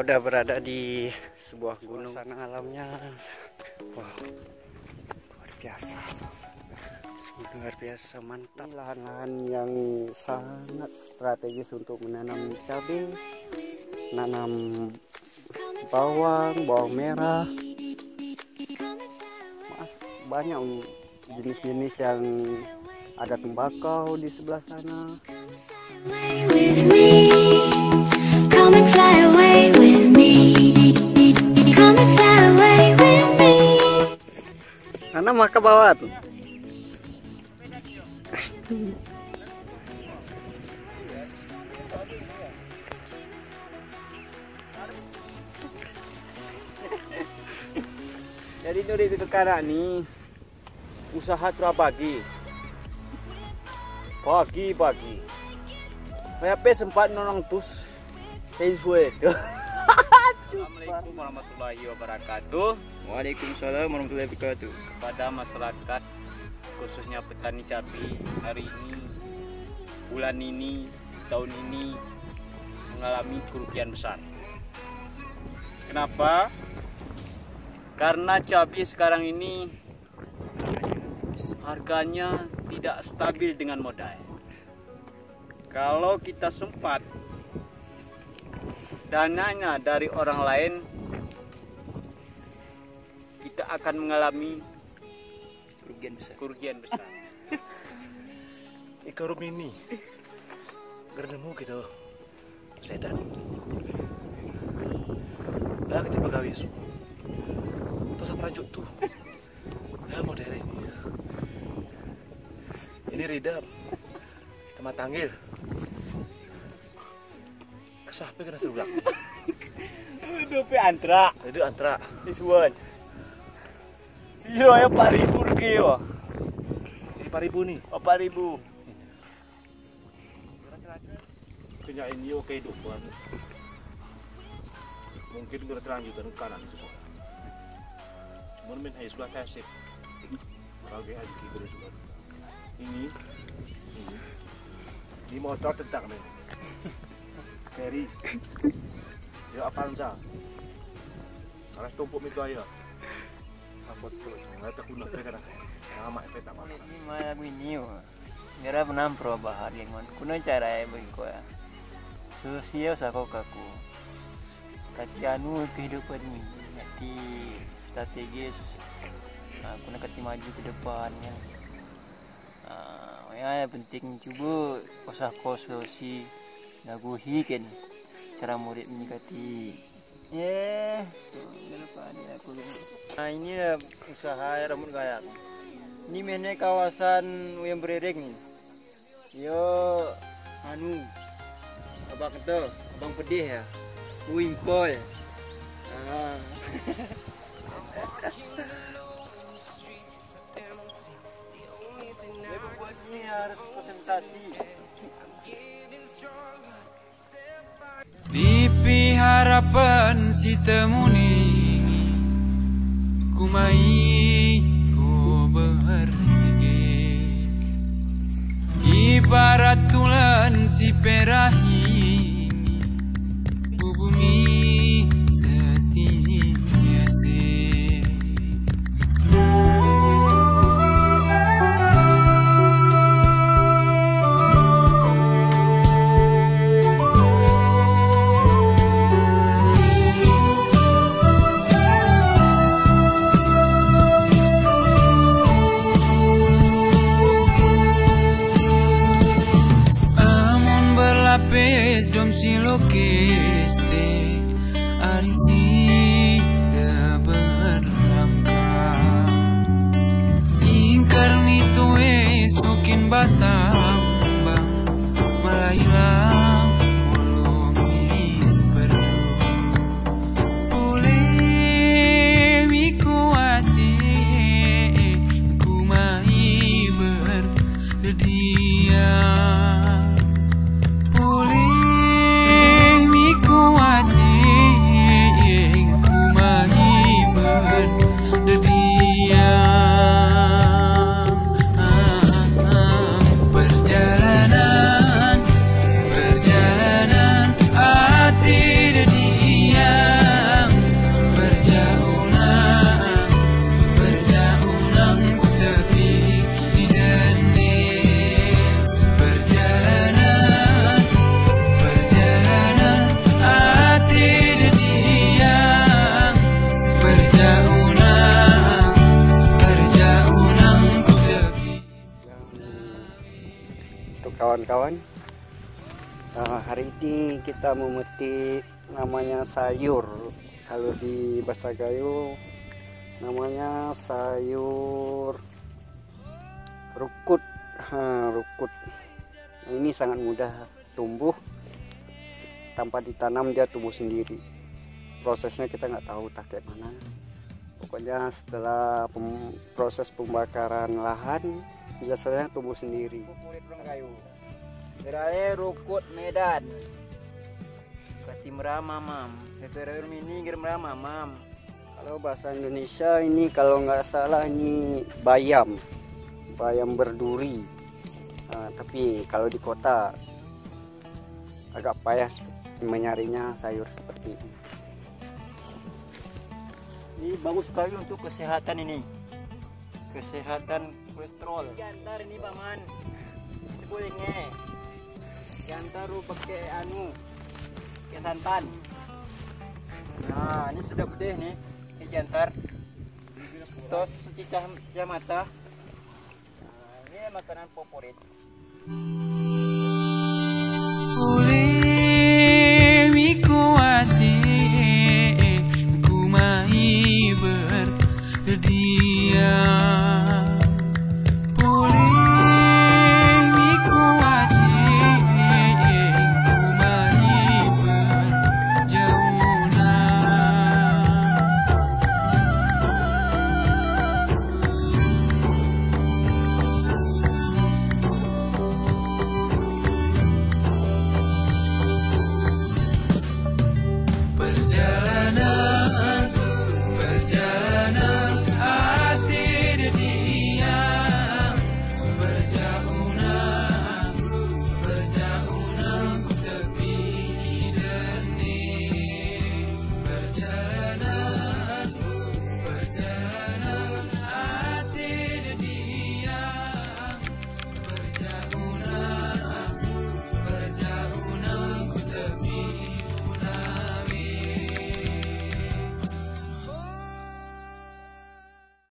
Kita udah berada di sebuah gunung. Sana alamnya, wow, luar biasa mantap. Ini lahan-lahan yang sangat strategis untuk menanam cabai, menanam bawang merah. Banyak jenis-jenis yang ada tembakau di sebelah sana. Karena maka bawa tuh. Jadi nuri itu karena nih usaha terus pagi. PHP sempat nolong tus sesuai itu. Assalamualaikum warahmatullahi wabarakatuh. Waalaikumsalam warahmatullahi wabarakatuh. Kepada masyarakat khususnya petani cabai hari ini, bulan ini, tahun ini mengalami kerugian besar. Kenapa? Karena cabai sekarang ini harganya tidak stabil dengan modal. Kalau kita sempat dananya dari orang lain, kita akan mengalami kerugian besar. Ikarum ini gernemu gitu sedan. Dah kita pegawai su. Terus apa rajuk tuh? Ya modern ini. Ini ridap. Temat tanggil. Kesape kena terulang. Dope antra. Itu antra. This one. Siro ya 4.000 rugi ya. Ini 4.000 nih. 4.000. Kenya ini oke hidupan. Mungkin berkelanjutan ke kanan itu. Cuman main hai sudah kasih. Bagi aji berisukan. Ini motor tetap nih. Ferry. Ya Avanza. Alas tumpuk itu aja. Sabot tuh, nggak terguna kan? Nama itu tak apa. Ini malam ini, gara menam perubahan yang mana? Kuno cara yang begitu ya. Sosial sakau kaku. Katianu kehidupan ini, nanti strategis. Kuno kati maju ke depannya. Ya penting cuba usaha sosial. Naguhi kan cara murid menyikati. Nah ini usaha rambut gayak. Ini mana kawasan yang bererek nih. Yo abang itu, abang pedih ya. Wingpol. Ini harus presentasi. Pipi harapan si temuni kumai ku bersih ibarat tulan si perahi bumi setia sih. Lapis kawan-kawan. Hari ini kita memetik namanya sayur. Kalau di bahasa Gayo namanya sayur rukut. Rukut. Ini sangat mudah tumbuh, tanpa ditanam dia tumbuh sendiri. Prosesnya kita nggak tahu tak kayak mana. Pokoknya setelah proses pembakaran lahan biasanya tumbuh sendiri. Kulit kayu. Gerai rukut Medan. Katimra mamam. Teterer mini germra mamam. Kalau bahasa Indonesia ini kalau nggak salah ini bayam. Bayam berduri. Tapi kalau di kota agak payah menyarinya sayur seperti ini. Ini bagus sekali untuk kesehatan ini. Kesehatan kolesterol. Jantar ini paman. Bolehnya. Jantar lu pakai kayak santan. Nah, ini sudah bedeh nih. Ini jantar. Tos secicah mata. Nah, ini makanan favorit.